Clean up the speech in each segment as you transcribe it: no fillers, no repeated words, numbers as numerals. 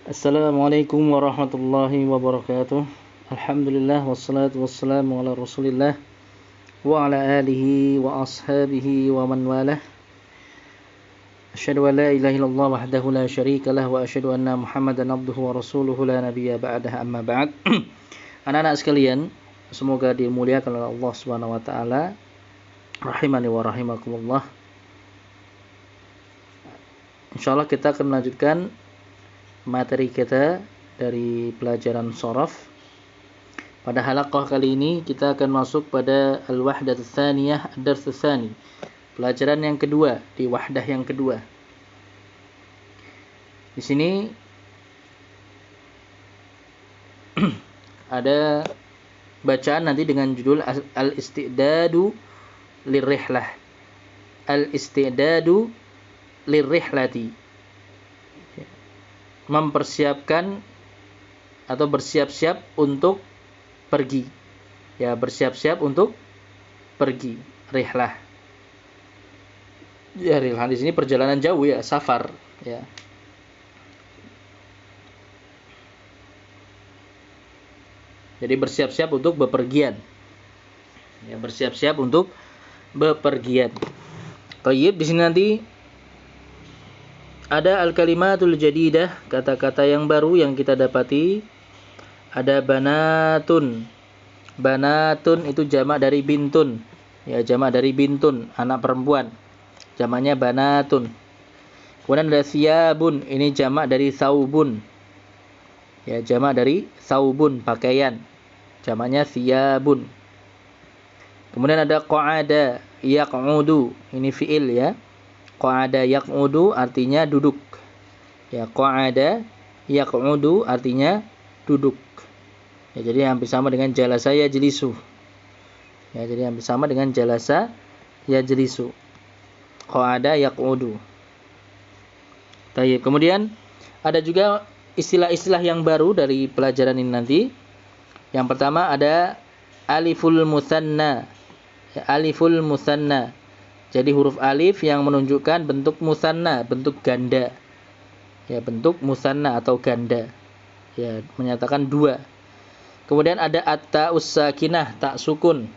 Assalamualaikum warahmatullahi wabarakatuh. Alhamdulillah wassalatu wassalamu ala Rasulillah wa ala alihi wa ashabihi wa man walah. Asyhadu an la ilaha illallah wahdahu la syarika lah wa asyhadu anna Muhammadan abduhu wa rasuluhu la nabiyya ba'dahu amma ba'd. Anak-anak sekalian, semoga dimuliakan oleh Allah Subhanahu wa taala. Rahimani wa rahimakumullah. Insyaallah kita akan melanjutkan materi kita dari pelajaran shoraf. Pada halaqah kali ini kita akan masuk pada al-wahdah tsaniyah ad-dars tsani. Pelajaran yang kedua di wahdah yang kedua. Di sini ada bacaan nanti dengan judul al-istidadu lirrihlah. Al-istidadu lirrihlati. Mempersiapkan atau bersiap-siap untuk pergi. Ya, bersiap-siap untuk pergi. Rihlah. Ya, rihlah di sini perjalanan jauh ya, safar ya. Jadi bersiap-siap untuk bepergian. Ya, bersiap-siap untuk bepergian. Thayyib, di sini nanti ada al-kalimatul jadidah, kata-kata yang baru yang kita dapati. Ada banatun. Banatun itu jamak dari bintun. Ya, jamak dari bintun, anak perempuan. Jamaknya banatun. Kemudian ada siyabun, ini jamak dari saubun. Ya, jamak dari saubun, pakaian. Jamaknya siyabun. Kemudian ada qa'ada, yaq'udu, ini fi'il ya. Qa'ada yaq'udu artinya duduk. Ya, qa'ada yaq'udu artinya duduk. Ya, jadi hampir sama dengan jalasa yajlisu. Ya, jadi hampir sama dengan jalasa yajlisu. Qa'ada yaq'udu. Baik, kemudian ada juga istilah-istilah yang baru dari pelajaran ini nanti. Yang pertama ada aliful musanna. Ya, aliful musanna. Jadi huruf alif yang menunjukkan bentuk musanna, bentuk ganda. Ya, bentuk musanna atau ganda. Ya, menyatakan dua. Kemudian ada at-ta'us sakinah, tak sukun.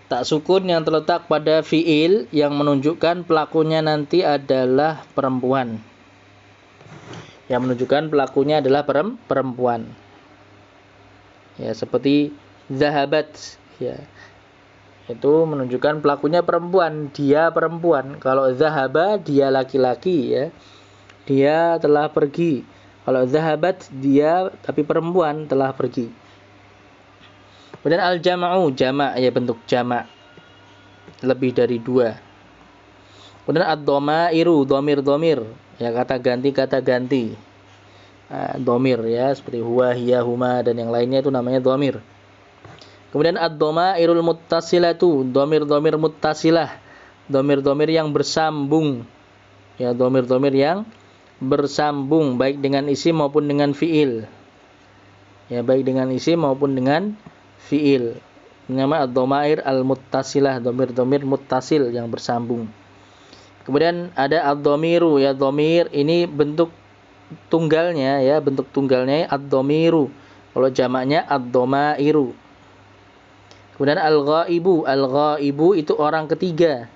Tak sukun yang terletak pada fiil yang menunjukkan pelakunya nanti adalah perempuan. Yang menunjukkan pelakunya adalah perempuan. Ya, seperti zahabat, ya. Itu menunjukkan pelakunya perempuan, dia perempuan. Kalau zahaba, dia laki-laki ya. Dia telah pergi. Kalau zahabat, dia tapi perempuan telah pergi. Kemudian al-jama'u, jamak ya, bentuk jamak. Lebih dari dua. Kemudian ad-dhamairu, dhamir-dhamir, ya, kata ganti. Dhamir ya, seperti huwa, hiya, huma dan yang lainnya itu namanya dhamir. Kemudian ad-dhamairul muttasilatu, dhamir-dhamir muttasilah, dhamir-dhamir yang bersambung. Ya, dhamir-dhamir yang bersambung baik dengan isim maupun dengan fiil. Ya, baik dengan isim maupun dengan fiil. Nama ad-dhamair al-muttasilah, dhamir-dhamir muttasil yang bersambung. Kemudian ada ad-dhamiru, ya, dhamir ini bentuk tunggalnya ya, bentuk tunggalnya ad-dhamiru. Kalau jamaknya ad-dhamairu. Kemudian al-ghaibu itu orang ketiga.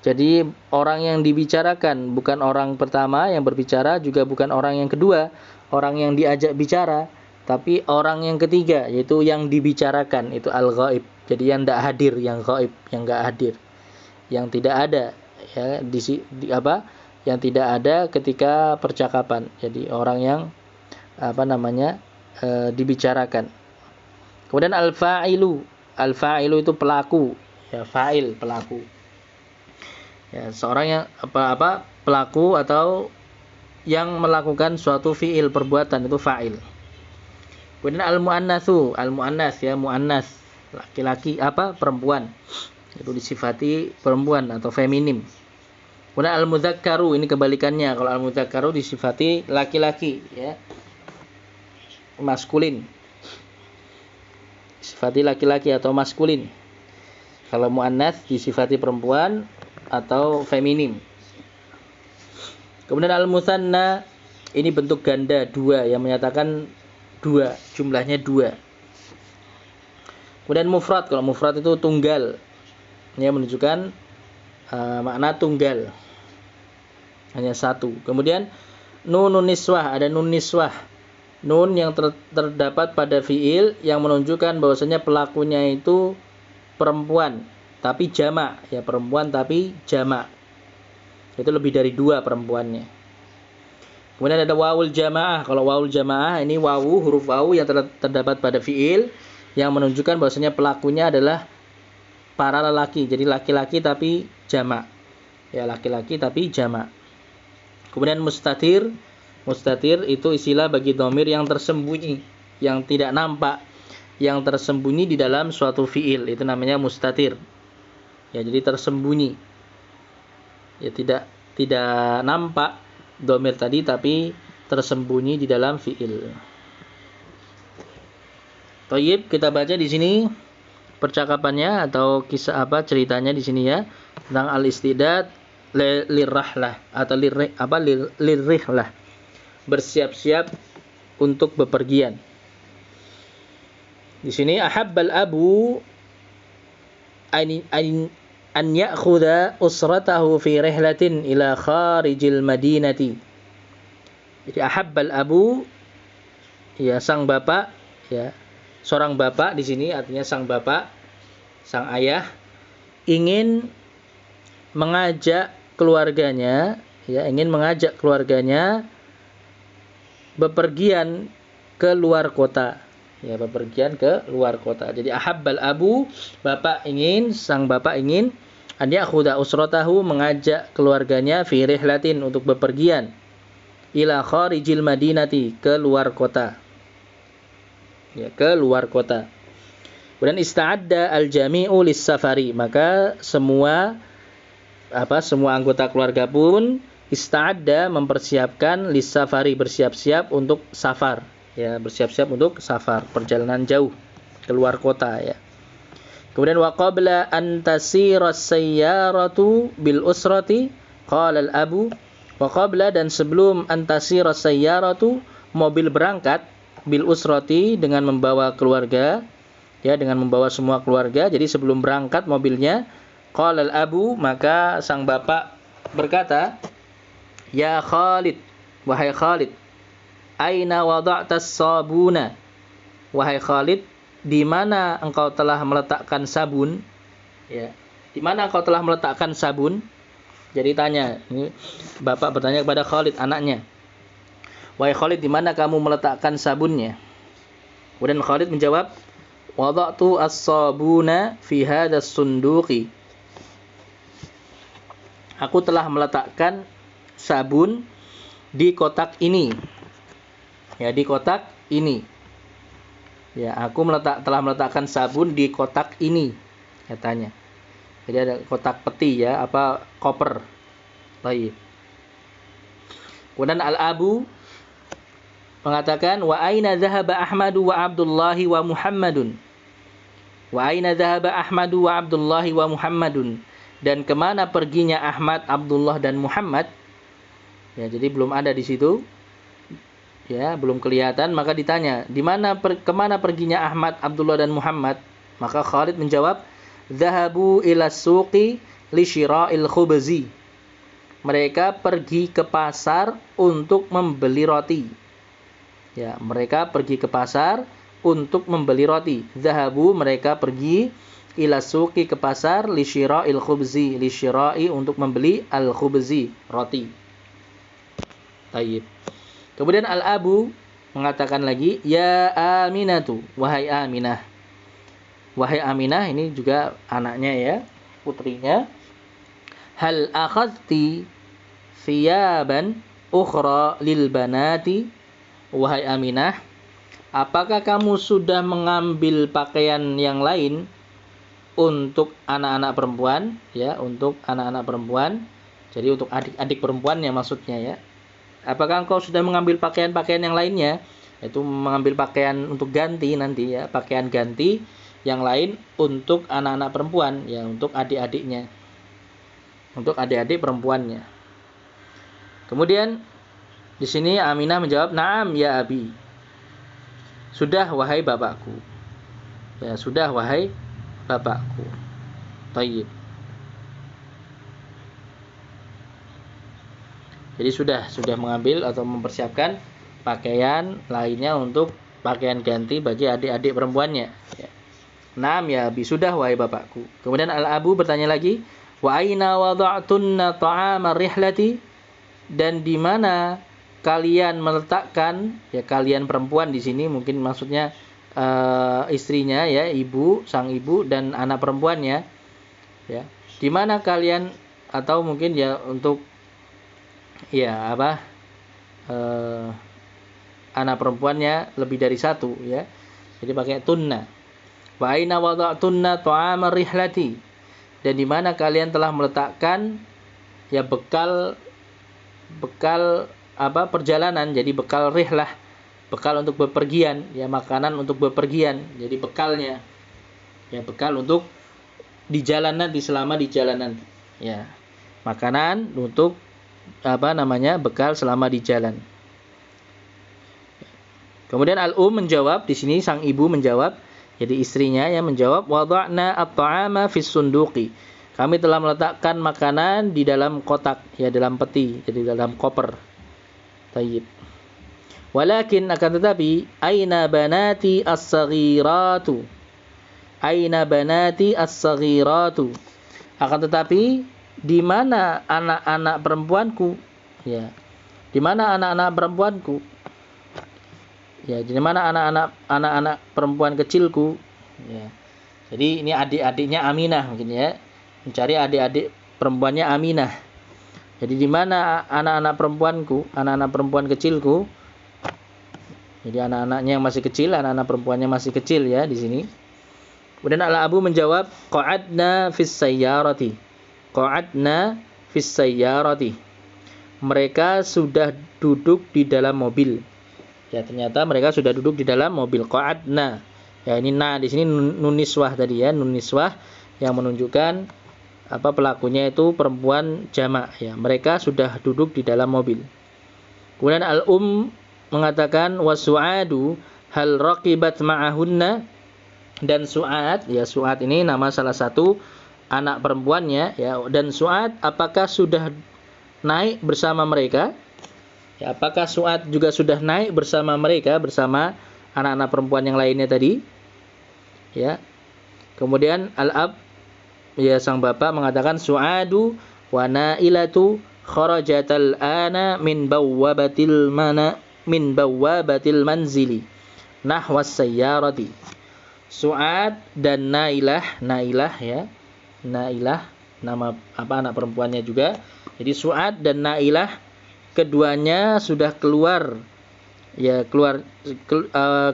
Jadi orang yang dibicarakan bukan orang pertama yang berbicara, juga bukan orang yang kedua, orang yang diajak bicara, tapi orang yang ketiga, yaitu yang dibicarakan, itu al-ghaib. Jadi yang tidak hadir, yang ghaib, yang enggak hadir, yang tidak ada ya yang tidak ada ketika percakapan. Jadi orang yang dibicarakan. Kemudian al-fa'ilu itu pelaku, ya, fa'il, pelaku. Ya, seorang yang pelaku atau yang melakukan suatu fi'il, perbuatan, itu fa'il. Kemudian al-muannatsu, al-muannas ya, muannas, laki-laki perempuan. Itu disifati perempuan atau feminim. Kemudian al-mudzakkaru, ini kebalikannya. Kalau al-mudzakkaru disifati laki-laki ya, maskulin. Sifati laki-laki atau maskulin. Kalau muannats disifati perempuan atau feminim. Kemudian al-musanna Ini bentuk ganda 2 yang menyatakan 2, jumlahnya 2. Kemudian mufrad, kalau mufrad itu tunggal. Ini menunjukkan makna tunggal. Hanya satu. Kemudian nunun niswah, ada nun niswah. Nun yang terdapat pada fiil yang menunjukkan bahwasanya pelakunya itu perempuan, tapi jamak. Ya, perempuan tapi jamak. Itu lebih dari 2 perempuannya. Kemudian ada wawul jamaah. Kalau wawul jamaah ini wawu, huruf wawu yang terdapat pada fiil yang menunjukkan bahwasanya pelakunya adalah para lelaki. Jadi laki-laki tapi jamak. Ya, laki-laki tapi jamak. Kemudian mustatir. Mustatir itu istilah bagi dhamir yang tersembunyi, yang tidak nampak, yang tersembunyi di dalam suatu fiil. Itu namanya mustatir. Ya, jadi tersembunyi. Ya, tidak nampak dhamir tadi tapi tersembunyi di dalam fiil. Thayyib, kita baca di sini percakapannya atau kisah ceritanya di sini ya, tentang al-istidad lirrahlah atau lirrihlah, bersiap-siap untuk bepergian. Di sini ahabbal abu an ya'khudha usratahu fi rihlatin ila kharijil madinati. Jadi ahabbal abu, ya, sang bapak, ya, seorang bapak di sini artinya sang bapak, sang ayah ingin mengajak keluarganya, ya, ingin mengajak keluarganya bepergian ke luar kota. Ya, bepergian ke luar kota. Jadi ahabbal abu, bapak ingin, sang bapak ingin an ya'khudha usratahu, mengajak keluarganya fi rihlatin, untuk bepergian ila kharijil madinati, ke luar kota. Ya, ke luar kota. Kemudian ista'adda al-jami'u lis-safari, maka semua anggota keluarga pun ista'adda, mempersiapkan lis-safari, bersiap-siap untuk safar. Ya, bersiap-siap untuk safar, perjalanan jauh ke luar kota, ya. Kemudian wa qabla an tasira as-sayyaratu bil usrati qala al-abu, wa qabla, dan sebelum an tasira as-sayyaratu, mobil berangkat, bil usrati, dengan membawa keluarga, ya, dengan membawa semua keluarga. Jadi sebelum berangkat mobilnya, qala al-abu, maka sang bapak berkata, ya Khalid, wahai Khalid, aina wada'ta as-sabuna, wahai Khalid, di mana engkau telah meletakkan sabun? Ya, di mana engkau telah meletakkan sabun? Jadi tanya, ini bapak bertanya kepada Khalid, anaknya, wahai Khalid, di mana kamu meletakkan sabunnya? Kemudian Khalid menjawab, wada'tu as-sabuna fi hadas sunduqi, aku telah meletakkan sabun di kotak ini. Ya, di kotak ini. Ya, aku telah meletakkan sabun di kotak ini, katanya. Jadi ada kotak peti, ya, koper. Baik. Kemudian al-abu mengatakan, wa aina dhahaba Ahmadu wa Abdullahi wa Muhammadun. Wa aina dhahaba Ahmadu wa Abdullahi wa Muhammadun. Dan kemana perginya Ahmad, Abdullah, dan Muhammad? Ya, jadi belum ada di situ. Ya, belum kelihatan, maka ditanya, kemana perginya Ahmad, Abdullah, dan Muhammad? Maka Khalid menjawab, dhahabu ila suqi li syira'il khubzi. Mereka pergi ke pasar untuk membeli roti. Ya, mereka pergi ke pasar untuk membeli roti. Dhahabu, mereka pergi, ila suqi, ke pasar, li syira'il khubzi, li syira'i, untuk membeli al khubzi, roti. Tayyib. Kemudian al-abu mengatakan lagi, ya Aminatu, wahai Aminah. Wahai Aminah, ini juga anaknya, ya, putrinya. Hal akhadti thiyaban ukhra lil banati, wahai Aminah, apakah kamu sudah mengambil pakaian yang lain untuk anak-anak perempuan? Ya, untuk anak-anak perempuan. Jadi untuk adik-adik perempuannya maksudnya, ya. Apakah engkau sudah mengambil pakaian-pakaian yang lainnya? Itu mengambil pakaian untuk ganti nanti, ya, pakaian ganti yang lain untuk anak-anak perempuan, ya, untuk adik-adiknya, untuk adik-adik perempuannya. Kemudian Di sini Aminah menjawab, "Na'am ya abi." Sudah wahai bapakku. Ya, sudah wahai bapakku. Thayyib. Jadi sudah mengambil atau mempersiapkan pakaian lainnya untuk pakaian ganti bagi adik-adik perempuannya. Ya. Naam ya abi, sudah wahai bapakku. Kemudian al-abu bertanya lagi, wa aina wada'tunna ta'ama rihlati, dan di mana kalian meletakkan, ya kalian perempuan di sini mungkin maksudnya istrinya ya, ibu, sang ibu dan anak perempuannya. Ya. Di mana kalian, atau mungkin ya untuk ya apa? Anak perempuannya lebih dari satu ya. Jadi pakai tunna. Wa aina wada'tunna ta'ama rihlati, dan di mana kalian telah meletakkan ya bekal apa perjalanan, jadi bekal rihlah, bekal untuk bepergian, ya makanan untuk bepergian, jadi bekalnya. Ya bekal untuk di jalan nanti, selama di jalan nanti. Ya. Makanan untuk apa namanya? Bekal selama di jalan. Kemudian menjawab, di sini sang ibu menjawab, jadi istrinya yang menjawab, wada'na at-ta'ama fis sunduqi. Kami telah meletakkan makanan di dalam kotak, ya dalam peti, jadi dalam koper. Tayyib. Walakin akan tetapi, aina banati as-saghiratu. Aina banati as-saghiratu. Akan tetapi, di mana anak-anak perempuanku? Ya. Di mana anak-anak perempuanku? Ya, di mana anak-anak perempuan kecilku? Ya. Jadi ini adik-adiknya Aminah mungkin ya. Mencari adik-adik perempuannya Aminah. Jadi di mana anak-anak perempuanku, anak-anak perempuan kecilku? Jadi anak-anaknya yang masih kecil, anak-anak perempuannya masih kecil ya di sini. Kemudian al-abu menjawab, qa'adna fis sayyarati. Qa'adna fis sayyarati. Mereka sudah duduk di dalam mobil. Ya, ternyata mereka sudah duduk di dalam mobil. Qa'adna. Ya, ini di sini nun niswah tadi ya, nun niswah yang menunjukkan apa pelakunya itu perempuan jamak ya. Mereka sudah duduk di dalam mobil. Kemudian mengatakan wasu'adu hal raqibat ma'ahunna, dan Su'ad, ya Su'ad ini nama salah satu anak perempuannya ya, dan Su'ad apakah sudah naik bersama mereka? Ya, apakah Su'ad juga sudah naik bersama mereka, bersama anak-anak perempuan yang lainnya tadi? Ya. Kemudian al-ab, ya sang bapak mengatakan Su'adu wa Nailatu kharajatal ana min bawwabatil manzili nahwas sayyarati. Su'ad dan Nailah ya. Nailah nama apa anak perempuannya juga. Jadi Su'ad dan Nailah keduanya sudah keluar ya,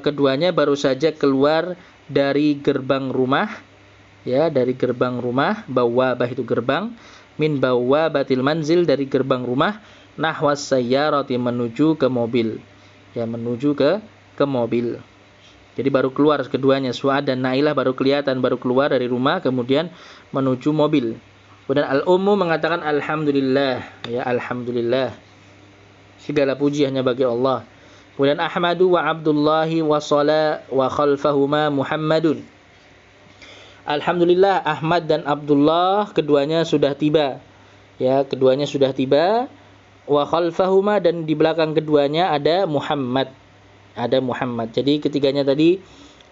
keduanya baru saja keluar dari gerbang rumah ya, dari gerbang rumah, bawwabah itu gerbang, min bawwabatil manzil dari gerbang rumah, nahwas sayyarati menuju ke mobil ya, menuju ke mobil. Jadi baru keluar keduanya, Su'ad dan Nailah baru kelihatan, baru keluar dari rumah kemudian menuju mobil. Kemudian al-ummu mengatakan alhamdulillah ya, alhamdulillah, segala puji hanya bagi Allah. Kemudian Ahmadu wa Abdullahi wa Sala wa khalfahuma Muhammadun. Alhamdulillah, Ahmad dan Abdullah keduanya sudah tiba. Ya, keduanya sudah tiba. Wa khalfahuma, dan di belakang keduanya ada Muhammad. Ada Muhammad. Jadi ketiganya tadi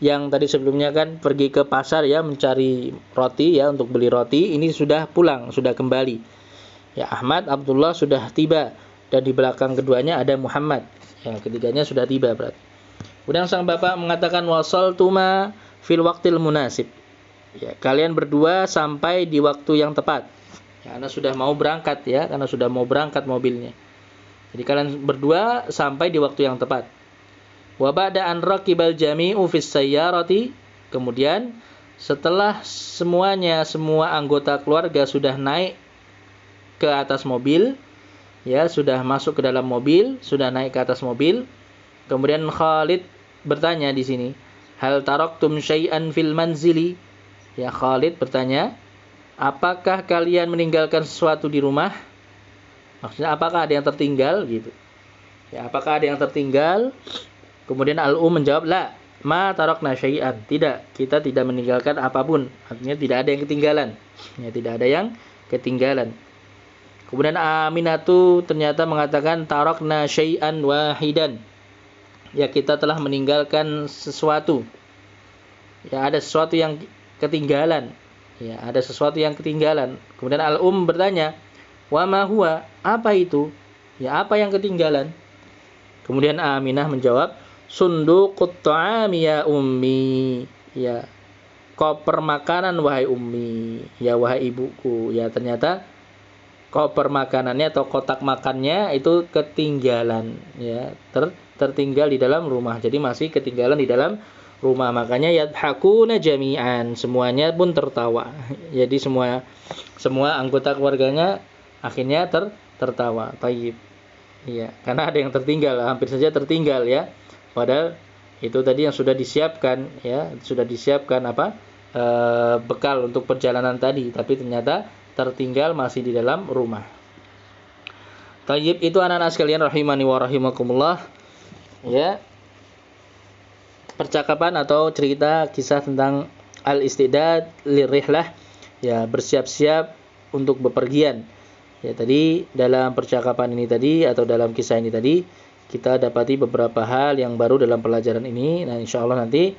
yang tadi sebelumnya kan pergi ke pasar ya mencari roti ya, untuk beli roti, ini sudah pulang, sudah kembali. Ya, Ahmad, Abdullah sudah tiba. Dan di belakang keduanya ada Muhammad. Ya, ketiganya sudah tiba berarti. Kemudian sang bapak mengatakan wasaltuma fil waqtil munasib. Ya, kalian berdua sampai di waktu yang tepat. Ya, karena sudah mau berangkat ya, karena sudah mau berangkat mobilnya. Jadi kalian berdua sampai di waktu yang tepat. Wa ba'da an raqibal jami'u fis sayyarati, kemudian setelah semua anggota keluarga sudah naik ke atas mobil, ya sudah masuk ke dalam mobil, sudah naik ke atas mobil. Kemudian Khalid bertanya di sini, hal taraktum syai'an fil manzili? Ya, Khalid bertanya, apakah kalian meninggalkan sesuatu di rumah? Maksudnya apakah ada yang tertinggal gitu. Ya, apakah ada yang tertinggal? Kemudian menjawab, la, ma tarakna syai'an. Tidak, kita tidak meninggalkan apapun. Artinya tidak ada yang ketinggalan. Ya, tidak ada yang ketinggalan. Kemudian Aminatu ternyata mengatakan tarakna syai'an wahidan. Ya, kita telah meninggalkan sesuatu. Ya, ada sesuatu yang ketinggalan. Ya, ada sesuatu yang ketinggalan. Kemudian bertanya, wa ma huwa? Apa itu? Ya, apa yang ketinggalan? Kemudian Aminah menjawab, sunduqut ta'ami ya ummi. Ya, koper makanan wahai ummi. Ya, wahai ibuku. Ya, ternyata koper makanannya atau kotak makannya itu ketinggalan. Ya, tertinggal di dalam rumah. Jadi masih ketinggalan di dalam rumah. Makanya yadhakuna jami'an. Semuanya pun tertawa. Jadi semua anggota keluarganya akhirnya tertawa. Tayyib. Iya, karena ada yang tertinggal, hampir saja tertinggal ya. Padahal itu tadi yang sudah disiapkan ya, sudah disiapkan bekal untuk perjalanan tadi, tapi ternyata tertinggal masih di dalam rumah. Tayyib, itu anak-anak sekalian rahimani wa rahimakumullah. Ya. Percakapan atau cerita kisah tentang al-istidad lirihlah, ya, bersiap-siap untuk bepergian. Ya, tadi dalam percakapan ini tadi atau dalam kisah ini tadi kita dapati beberapa hal yang baru dalam pelajaran ini. Nah, insyaallah nanti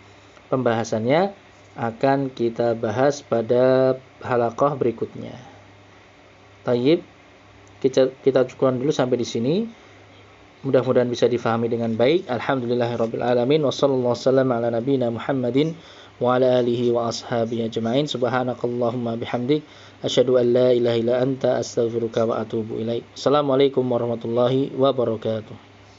pembahasannya akan kita bahas pada halaqah berikutnya. Tayyib, kita cukupkan dulu sampai di sini. Mudah-mudahan bisa difahami dengan baik. Alhamdulillahirabbil alamin wa sallallahu wasallam ala nabiyyina Muhammadin wa ala alihi wa ashabihi ajma'in. Subhanakallahumma bihamdik asyhadu an la ilaha illa anta astaghfiruka wa atubu ilaik. Assalamualaikum warahmatullahi wabarakatuh.